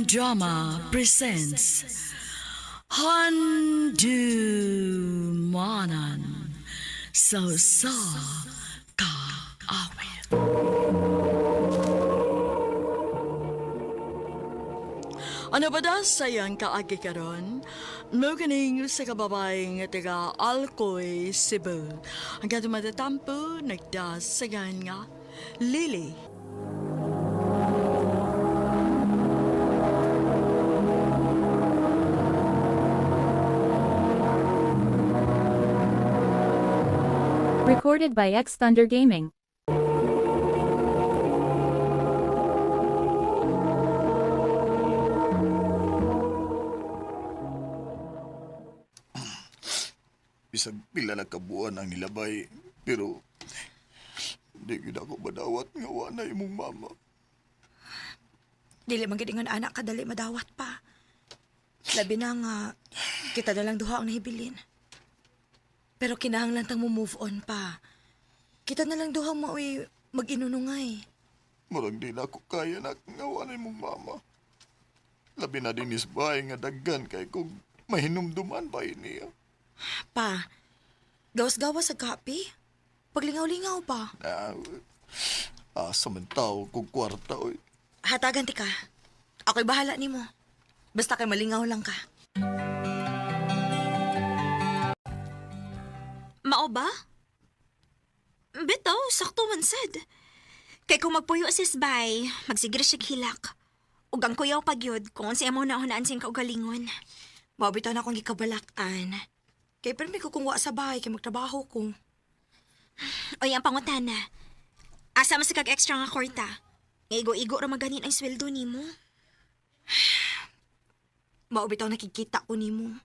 Drama presents Handumanan So Ka Awit. Ano ba da sayang kaagi karon? Muganing sa kababaeng taga Alcoy, Cebu. Hanggang matatampo, nagdasagan nga, Lily. Recorded by X Thunder Gaming. Bisag pila na kabuan ang nilabay, pero di gid ako madawat nga wala imong mama. Dili man gid ingon anak kadali madawat pa. Labi na nga kita na lang duha ang nahibilin. Pero kinahanglan tang mo move on pa. Kita na lang duha maoy mag-inunungay. Murag di na ako kaya na nga wala imong mama. Labi na din isbahay nga daggan kay kung mahinumduman pa niya. Pa, gawas-gawas sa kape. Paglingaw-lingaw pa. Asa man tao kung kwarta oy. Hatagan ti ka. Ako'y bahala nimo. Basta kay malingaw lang ka. Mao ba? Bitaw, sakto man sad. Kay kung magpuyo si Sbay, magsigre siya hilak. Ug ang kuyaw pagyod kung siya mo naunaan siyang kaugalingon. Mabitaw na akong gikabalak-an. Kay permi ko kung wa sa bahay kay magtrabaho ko. Oy, ang pangutana. Asa mas kag extra nga kwarta? Igo-igo ra maganin ang sweldo nimo. Maubitaw nakikita ko nimo.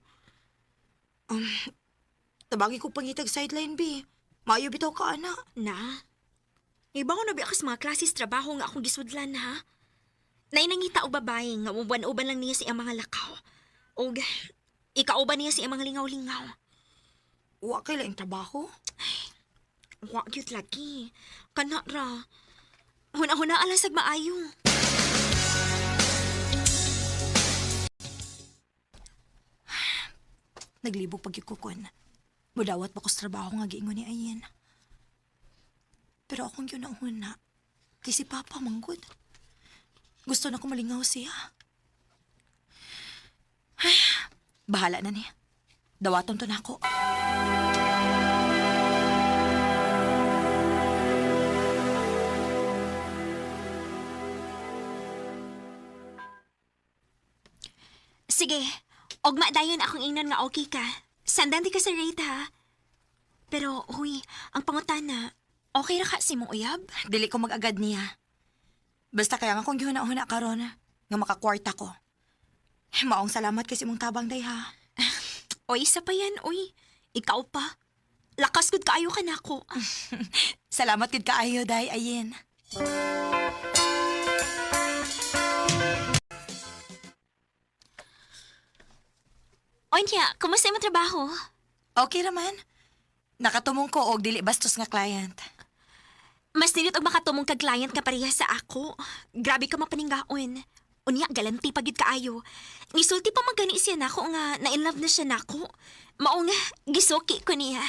Tabagi ko pangitag sideline, B. Maayo bitaw ka, ana. Na? Iba ko na ba ako sa mga klases trabaho nga akong gisudlan, ha? Nainangita o babae nga uban-uban lang niya sa iyang mga lakaw. O ikauban niya sa iyang mga lingaw-lingaw. Wa kay laing trabaho. Wa gyud lagi. Kana ra. Huna-huna alang sag maayo. Naglibog pagkikukon. Mudawat pa ko sa trabaho nga giingon ni Ayen. Pero akong yun ang huna. Kay si Papa manggod. Gusto na ko malingaw siya. Ay, bahala na niya. Dawaton to na ako. Sige, ogma dayon akong ingnon nga okay ka. Sandan di ka sa rate, ha? Pero, huy, ang pangutana, okay ra ka si mong uyab? Dili ko mag-agad niya. Basta kaya nga kong gihuna-huna karon nga makakwarta ko. Maong salamat kasi mong tabang day, ha? Oy, isa pa yan, oy. Ikaw pa. Lakas gud kaayo ka na ako. Salamat gid kaayo, day, Ayen. Oy, niya, kumusta yung trabaho? Okay raman. Nakatumong ko og dili bastos nga client. Mas nilit og makatumong kag client nga pareha sa ako. Grabe ka mapaninggaon. Unya, galanti pagid kaayo. Nisulti pa magani siya nako nga na-inlove na siya nako. Mao nga, gisuki ko niya.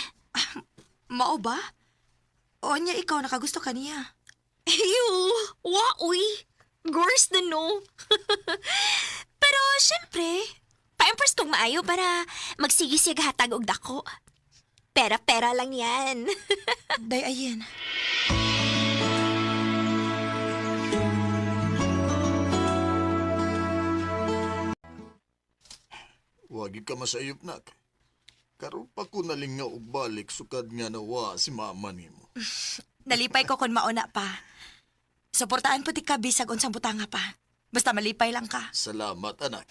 Mao ba? O niya ikaw nakagusto ka niya? Ew! Wa, uy! Girls na no. Pero, syempre, pa-impress kong maayo para magsigi siya gahatag og dako. Pera-pera lang yan. Day, Ayen. Wagi ka masayop nak. Karon pa ko nalingaw og balik sukad nga nawa si mama nimo. Nalipay ko kon mauna pa. Suportaan po ti ka bisag unsang butanga pa. Basta malipay lang ka. Salamat anak.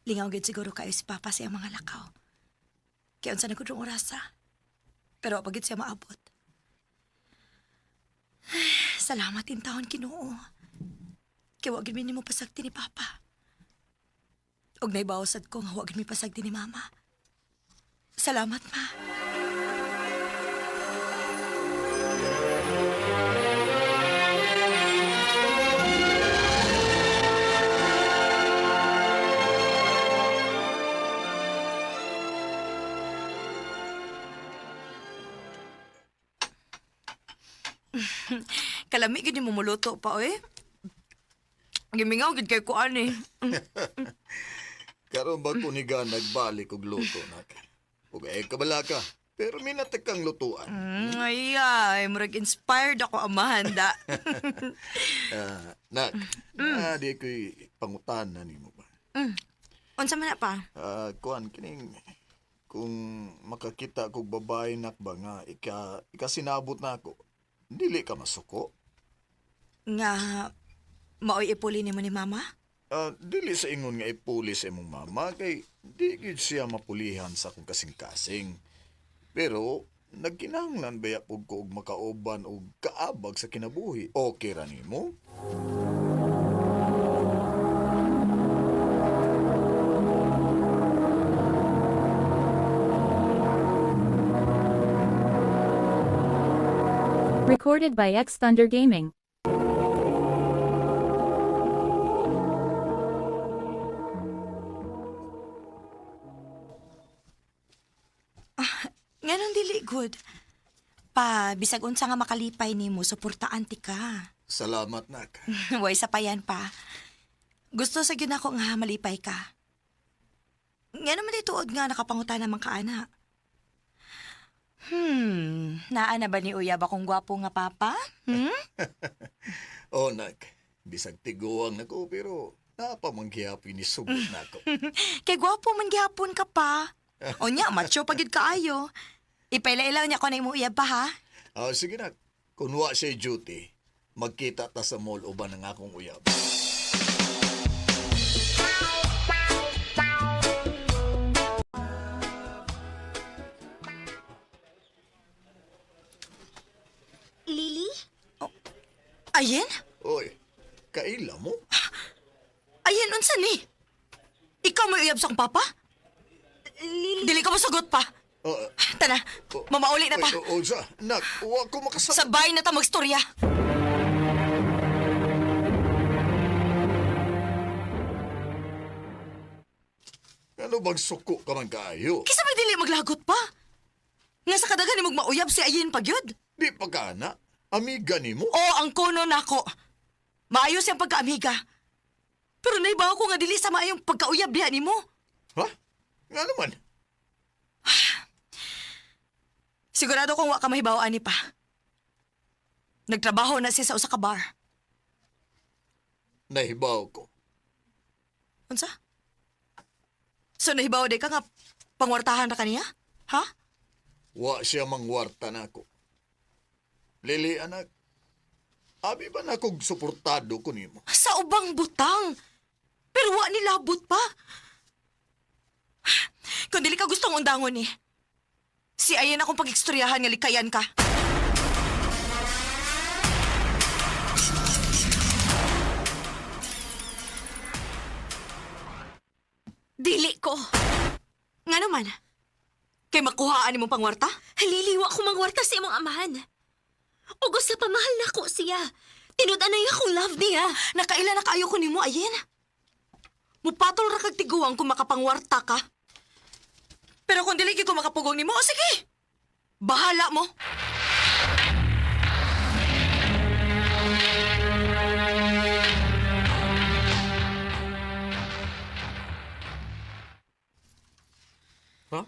Lingaw gid siguro kayo si Papa sa iyang mga lakaw. Kaya unsa na gud rong orasa. Pero pagit siya maabot. Salamat in taon Ginoo. Kaya wag gid mi nimo pasagti ni Papa. Og naibawsad ko nga wag gid mi pasagti ni Mama. Salamat, Ma. Kalami gid mo muluto pa oy. Gimingaw gid kay kuan eh. Karon ba ko niga nagbalik og luto nak. Ug ay kabala ka. Pero minatag kang lutuan. Ay, murag inspired ako amahanda. Nak, di ko'y pangutan na nimo ba? Unsa man na pa? Kuan kining kung makakita kog babae nak ba nga ikasinabot na ako. Dili ka masuko. Nga maoy ipuli nimo ni mama? Dili sa ingon nga ipuli sa imong mama kay di gid siya mapulihan sa akong kasing-kasing. Pero nagkinahanglan baya pug ko og makauban og kaabag sa kinabuhi. Okay ra nimo? Recorded by X Thunder Gaming. Nganong dili good. Pa, bisag unsa nga makalipay nimo, suportaan ti ka. Salamat nak. Way sa payan pa. Gusto sa gyud ako nga malipay ka. Nga naman ituod nga nakapangutan naman ka ana. Naa na ba ni uyab akong gwapo nga papa? Oh nak, bisag tiguang nako pero napamanggihapi ni subot nako. Kay gwapo man gihapon ka pa. O nya, macho pagid kaayo. Ipailaw niya ko na uyab pa ha. Sige nak, kung wa siya duty, magkita ta sa mall uban ng akong uyab. Lily? Ayen? Oy, kaila mo? Ayen, unsa ni? Ikaw mo uyab sa akong papa? Lily? Dili ka mo sagot pa. Tana, mamauli na ta. Sa, nak, wa ko makasama. Sabay na ta magstorya. Ano bang suko ka man kaayo? Kisa may dili maglagot pa. Nga sa kadagan ni mauyab si Ayen pagyud. Di pa ka na? Amiga ni mo? O ang kono nako. Maayos yung pagkaamiga. Pero naibaw ko nga dili sa maayong pagkauyab diha nimo. Ha? Nga naman. Sigurado kong wa ka mahibawaan ni pa. Nagtrabaho na siya sa usa ka bar. Nahibaw ko. Unsa? So nahibaw di ka nga pangwartahan na kaniya? Ha? Wa siya mangwarta na ako. Lili, anak. Abi ba na kong suportado ko nimo? Sa ubang butang. Pero wa nilabot pa. Kung dili ka gustong undangon ni, si Ayen akong pag-ekstoryahan nga likayan ka. Dili ko. Nga naman, kay makuhaan ni mong pangwarta? Haliliwa ko mangwarta sa imong amahan. Ugos sa pamahal na ko siya. Tinud-an na akong love niya. Nakaila na kaayo ko ni mo, Ayen. Mupatol ra kag tiguang kung makapangwarta ka. Pero kung dili gyud ko makapugong ni mo, sige. Bahala mo. Ha?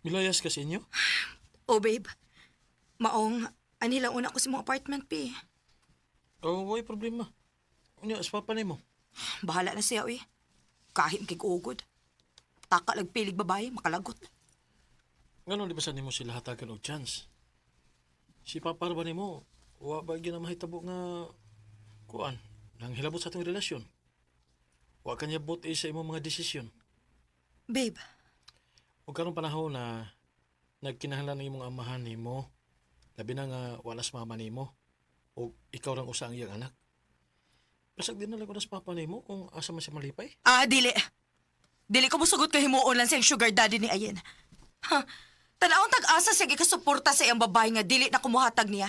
Milayas ka sa inyo? Oh, babe. Maong, anilang una ko sa mong apartment, pi. Oh, way problema. Ano, aspa pa mo? Bahala na siya, uy. Kahit kay ugod. Taka pilig babae, makalagot. Ngano di ba sa nimo sila hatagan og chance? Si Papa ba nimo, wa ba gyud na mahitabo nga kuan, nang hilabot sa atong relasyon. Wa kanya bot sa imong mga desisyon. Babe, Ug karon panahon na nagkinahanglan ang imong amahan nimo, labi na nga walas mama nimo, o ikaw rang usa ang iyang anak. Basag din na lang ko na sa papa nimo kung asa man siya malipay. dili. Dili ko musugot kay himuon lang siyang sugar daddy ni Ayen. Ha, tanawang tag-asa siya gikasuporta sa iyang babae nga dili na kumuhatag niya.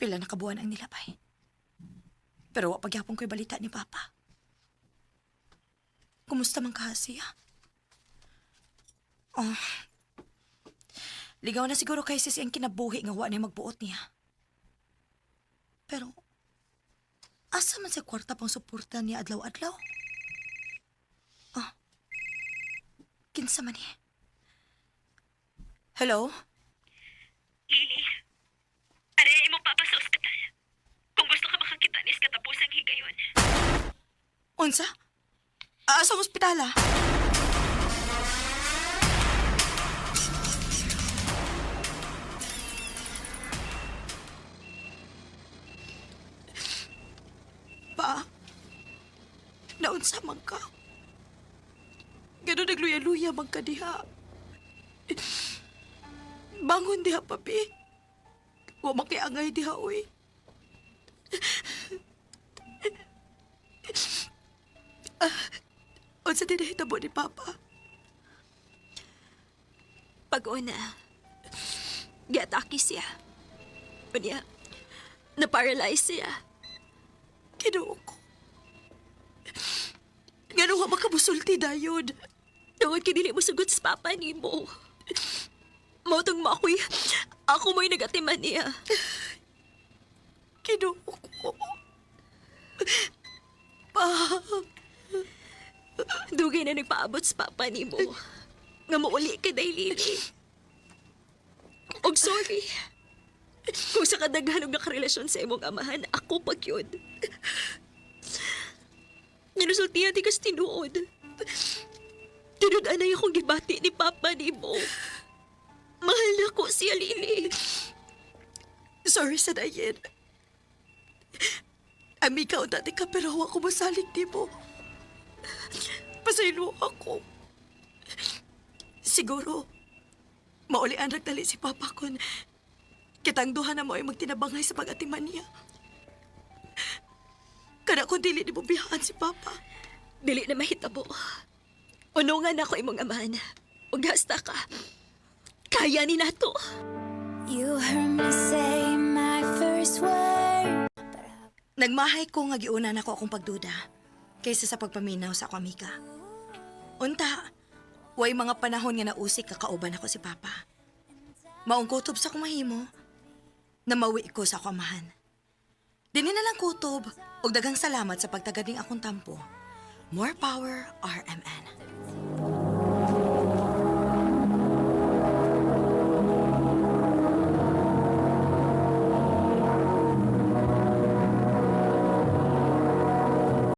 Pila na kabuan ang nilabay. Pero wa pagyapon ko'y balita ni Papa. Kumusta man ka siya? Oh, ligaw na siguro kay sis ang kinabuhi nga wa niya magbuot niya. Pero, asa man sa kwarta pang suporta niya adlaw-adlaw? Ah, kinsa man niya? Hello? Lily, aray mo papa sa ospital. Kung gusto ka makakita nis katapusang higayon. Unsa? Sa ospital ah. Pa, naunsa man ka? Ganun nagluya-luya man ka diha. Bangon diha, papi. Wa makiangay diha, uy. Unsa din nahitabo ni Papa? Pag-una, giatake siya. Unya, na-paralyze siya. Kinuo ko. Ganun wa makabusulti dayon. Tungod kay dili mo sugot sa papa ni mo. Mautong mo ako mo'y nagatiman niya. Kinuo ko. Pa, Dugay na nagpaabot sa papa ni mo. Nga mauli ka day, Lily. Og sorry. Kung sa kadaghanog nakarelasyon sa imong amahan, ako pag yun. Ninusultihan di kas tinuod. Tinudanay akong gibati ni papa ni mo. Mahal na ko siya, Lily. sorry sa dayin. Amiga o dati ka pero ako masalig di mo. Pasaylo ako. Siguro, mauli ang nagdali si Papa kon kitang duha na mo ay magtinabangay sa pag-atiman niya. Kada kung dili ni mo bihaan si Papa. Dili na mahitabo. Unungan ako imong amahan. Ug hasta ka. Kaya ni nato. You heard me say my first word. Nagmahay ko nga giuna na ko akong pagduda kaysa sa pagpaminaw sa ako amiga. Unta, way mga panahon nga nausik kakauban ako si Papa. Maong kutob sa kumahimo, na mawi ko sa ako amahan. Dini na lang kutob, ug daghang salamat sa pagtagading akong tampo. More power, RMN.